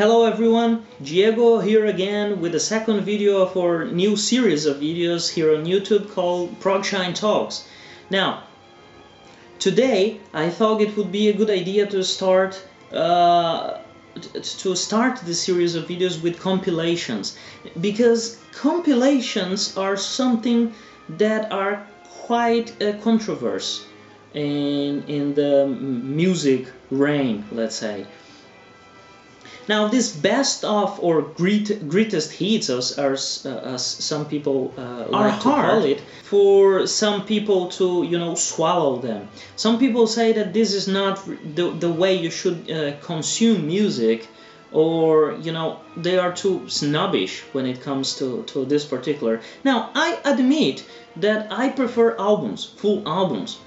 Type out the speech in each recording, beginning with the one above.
Hello everyone, Diego here again with the second video of our new series of videos here on YouTube called Progshine Talks. Now, today I thought it would be a good idea to start this series of videos with compilations, because compilations are something that are quite controversial in the music realm, let's say. Now, this best of or greatest hits, as some people like to call it, for some people to swallow them. Some people say that this is not the way you should consume music, or they are too snobbish when it comes to this particular. Now, I admit that I prefer albums, full albums.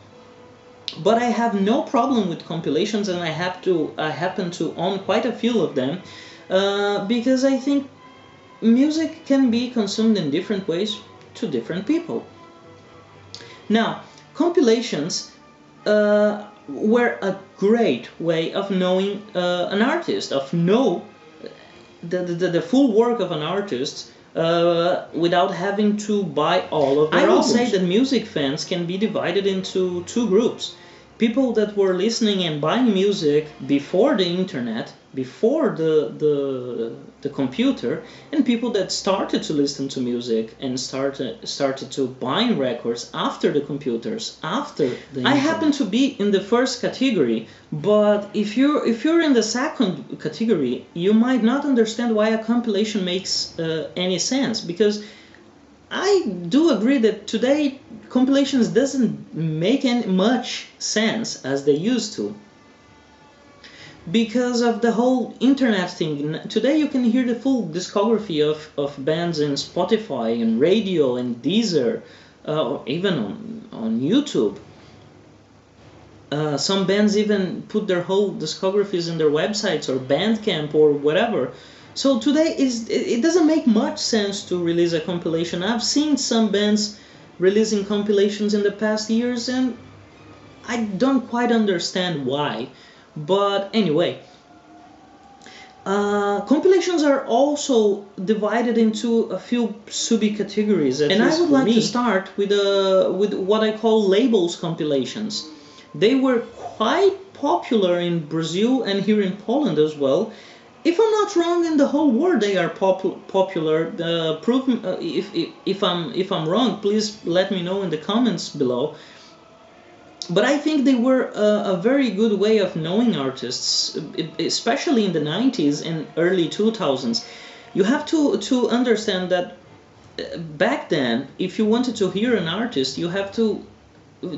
But I have no problem with compilations, and I happen to own quite a few of them, because I think music can be consumed in different ways to different people. Now, compilations were a great way of knowing an artist, of know the full work of an artist, without having to buy all of their albums. I will say that music fans can be divided into two groups. People that were listening and buying music before the internet, before the computer, and people that started to listen to music and started to buying records after the computers, after the internet. I happen to be in the first category, but if you're in the second category, you might not understand why a compilation makes any sense, because I do agree that today compilations doesn't make much sense as they used to, because of the whole internet thing. Today you can hear the full discography of bands in Spotify and radio and Deezer, or even on YouTube. Some bands even put their whole discographies in their websites or Bandcamp or whatever. So today it doesn't make much sense to release a compilation. I've seen some bands releasing compilations in the past years, and I don't quite understand why. But anyway, compilations are also divided into a few subcategories, and I would like to start with what I call labels compilations. They were quite popular in Brazil and here in Poland as well. If I'm not wrong, in the whole world they are popular. Prove if I'm wrong, please let me know in the comments below. But I think they were a very good way of knowing artists, especially in the 90s and early 2000s. You have to understand that back then, if you wanted to hear an artist, you have to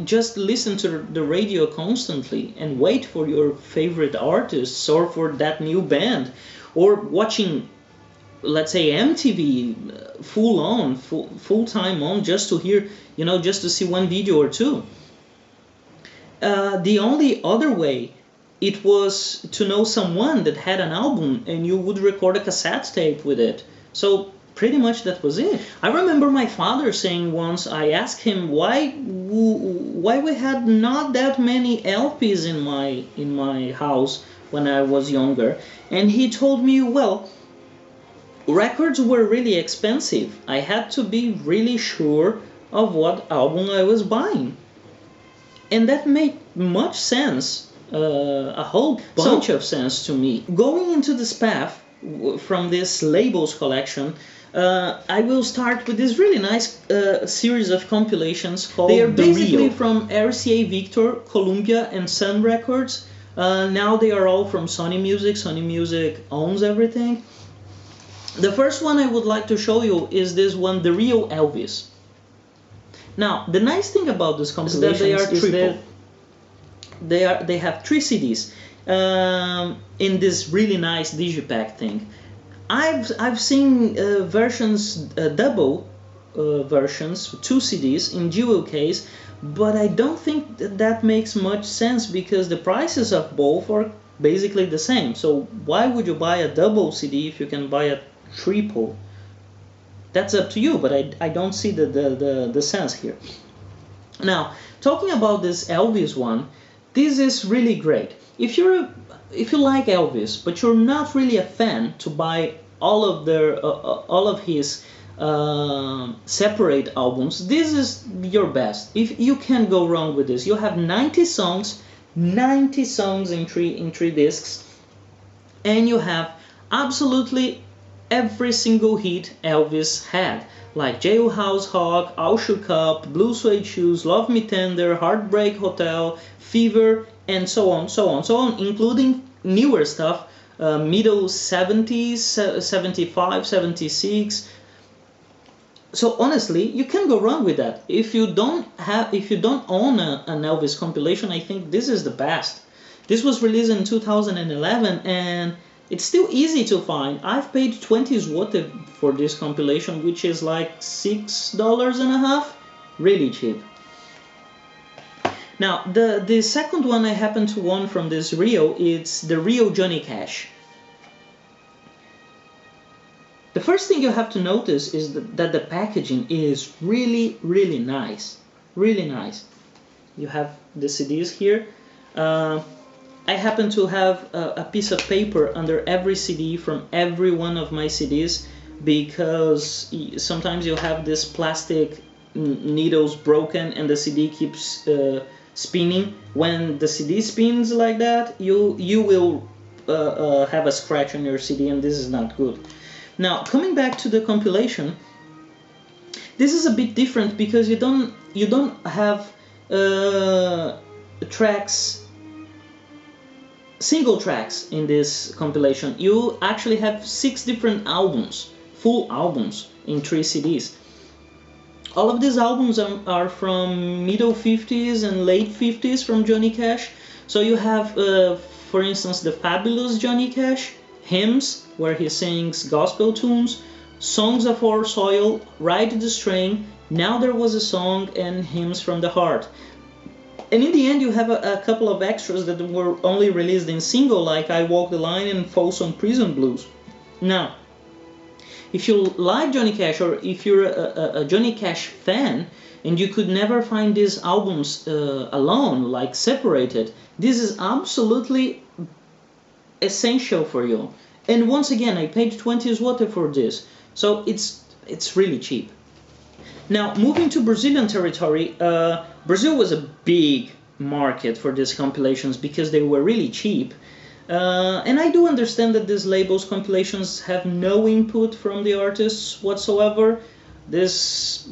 just listen to the radio constantly and wait for your favorite artists or for that new band, or watching, let's say, MTV full time on, just to hear, just to see one video or two. The only other way it was to know someone that had an album, and you would record a cassette tape with it. So pretty much that was it. I remember my father saying once, I asked him why we had not that many LPs in my house when I was younger, and he told me, well, records were really expensive. I had to be really sure of what album I was buying, and that made much sense, a whole bunch of sense to me. Going into this path from this labels collection, I will start with this really nice series of compilations called They are basically from RCA Victor, Columbia, and Sun Records. Now they are all from Sony Music. Sony Music owns everything. The first one I would like to show you is this one, The Real Elvis. Now, the nice thing about this compilation is that they have 3 CDs in this really nice digipack thing. I've seen versions, double versions, 2 CDs in dual case, but I don't think that makes much sense, because the prices of both are basically the same. So why would you buy a double CD if you can buy a triple? That's up to you, but I don't see the sense here. Now, talking about this Elvis one, this is really great. If you're if you like Elvis, but you're not really a fan to buy all of his separate albums, this is your best. If you can't go wrong with this, you have 90 songs in three discs, and you have absolutely every single hit Elvis had, like Jailhouse Rock, All Shook Up, Blue Suede Shoes, Love Me Tender, Heartbreak Hotel, Fever, and so on, including newer stuff, middle 70s, 75, 76. So honestly, you can't go wrong with that. If you don't own an Elvis compilation, I think this is the best. This was released in 2011, and it's still easy to find. I've paid 20 zloty for this compilation, which is like $6.50, really cheap. Now, the second one I happen to own from this Rio, it's the Rio Johnny Cash. The first thing you have to notice is that the packaging is really, really nice. Really nice. You have the CDs here. I happen to have a piece of paper under every CD from every one of my CDs, because sometimes you have this plastic needles broken and the CD keeps spinning. When the CD spins like that, you will have a scratch on your CD, and this is not good. Now, coming back to the compilation, this is a bit different because you don't have single tracks in this compilation. You actually have 6 different albums, full albums in 3 CDs. All of these albums are from middle 50s and late 50s from Johnny Cash. So you have, for instance, the Fabulous Johnny Cash, Hymns, where he sings gospel tunes, Songs of Our Soil, Ride the Strain, Now There Was a Song, and Hymns from the Heart. And in the end, you have a couple of extras that were only released in single, like I Walk the Line and Folsom Prison Blues. Now, if you like Johnny Cash, or if you're a Johnny Cash fan, and you could never find these albums alone, like separated, this is absolutely essential for you. And once again, I paid 20 zloty for this, so it's really cheap. Now, moving to Brazilian territory, Brazil was a big market for these compilations because they were really cheap. And I do understand that these labels, compilations, have no input from the artists whatsoever. These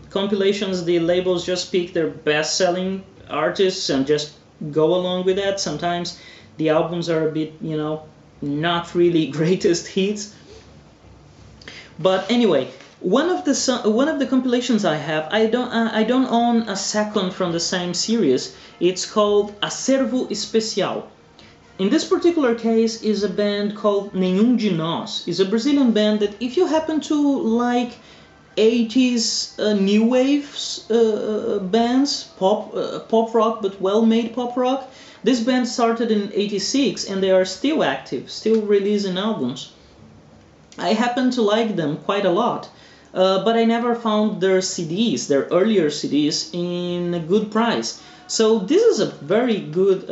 compilations, the labels just pick their best-selling artists and just go along with that. Sometimes the albums are a bit, not really greatest hits. But anyway, one of the compilations I have, I don't own a second from the same series. It's called Acervo Especial. In this particular case is a band called Nenhum de Nós. It's a Brazilian band that, if you happen to like 80s new waves bands, pop rock, but well-made pop rock, this band started in '86 and they are still active, still releasing albums. I happen to like them quite a lot, but I never found their CDs, their earlier CDs, in a good price. So this is a very good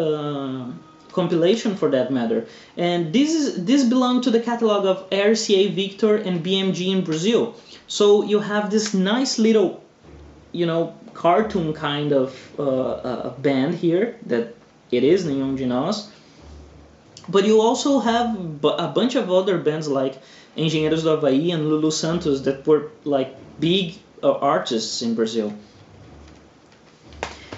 compilation for that matter, and this belonged to the catalog of RCA Victor and BMG in Brazil. So you have this nice little, cartoon kind of band here that it is Nenhum de Nós, but you also have a bunch of other bands like Engenheiros do Havaí and Lulu Santos that were like big artists in Brazil.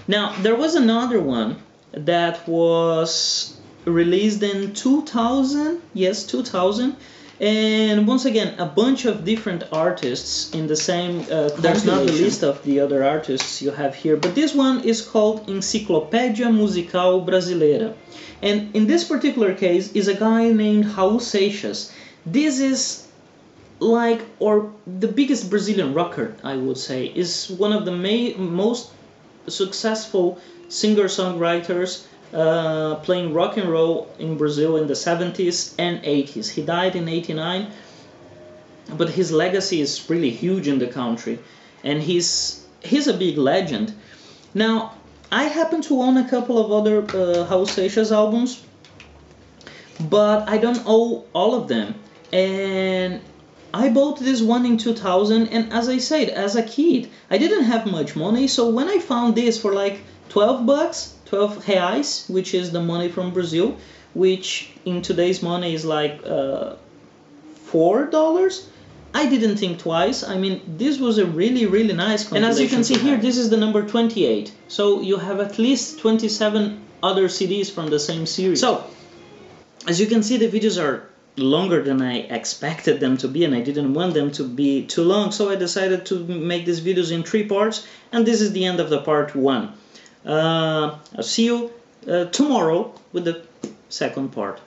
Now, there was another one that was released in 2000, yes, 2000, and once again, a bunch of different artists in the same there's not the list of the other artists you have here, but this one is called Enciclopédia Musical Brasileira. And in this particular case is a guy named Raul Seixas. This is like, or the biggest Brazilian rocker, I would say, is one of the most successful singer-songwriters playing rock and roll in Brazil in the 70s and 80s. He died in '89, but his legacy is really huge in the country, and he's a big legend. Now, I happen to own a couple of other Raul Seixas albums, but I don't owe all of them. And I bought this one in 2000, and as I said, as a kid, I didn't have much money, so when I found this for like 12 bucks, 12 reais, which is the money from Brazil, which in today's money is like $4, I didn't think twice. I mean, this was a really, really nice compilation. And as you can see here, this is the number 28. So you have at least 27 other CDs from the same series. So, as you can see, the videos are longer than I expected them to be, and I didn't want them to be too long, so I decided to make these videos in 3 parts, and this is the end of the part 1. I'll see you tomorrow with the second part.